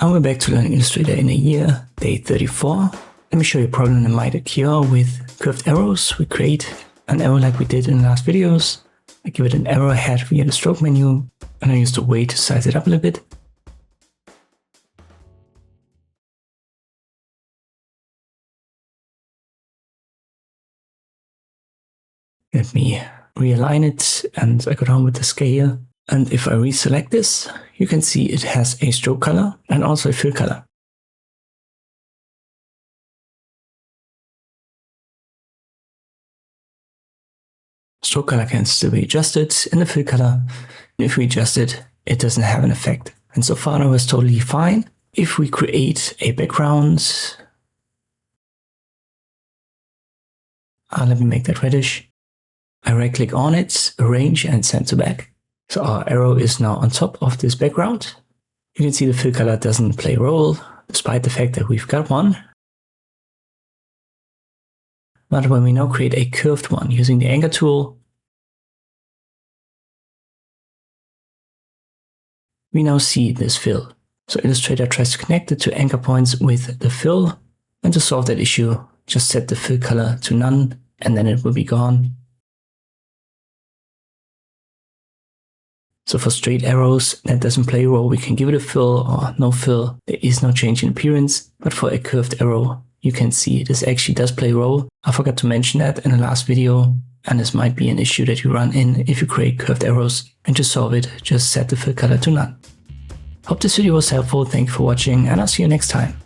And we're back to learning Illustrator in a year, day 34. Let me show you a problem that might occur with curved arrows. We create an arrow like we did in the last videos. I give it an arrowhead via the stroke menu, and I use the weight to size it up a little bit. Let me realign it, and I go down with the scale. And if I reselect this, you can see it has a stroke color and also a fill color. Stroke color can still be adjusted in the fill color. And if we adjust it, it doesn't have an effect. And so far that was totally fine. If we create a background, let me make that reddish. I right click on it, arrange and send to back. So our arrow is now on top of this background. You can see the fill color doesn't play a role, despite the fact that we've got one. But when we now create a curved one using the anchor tool, we now see this fill. So Illustrator tries to connect the two anchor points with the fill, and to solve that issue, just set the fill color to none, and then it will be gone. So for straight arrows, that doesn't play a role. We can give it a fill or no fill. There is no change in appearance. But for a curved arrow, you can see this actually does play a role. I forgot to mention that in the last video, and this might be an issue that you run in if you create curved arrows. And to solve it, just set the fill color to none. Hope this video was helpful. Thank you for watching, and I'll see you next time.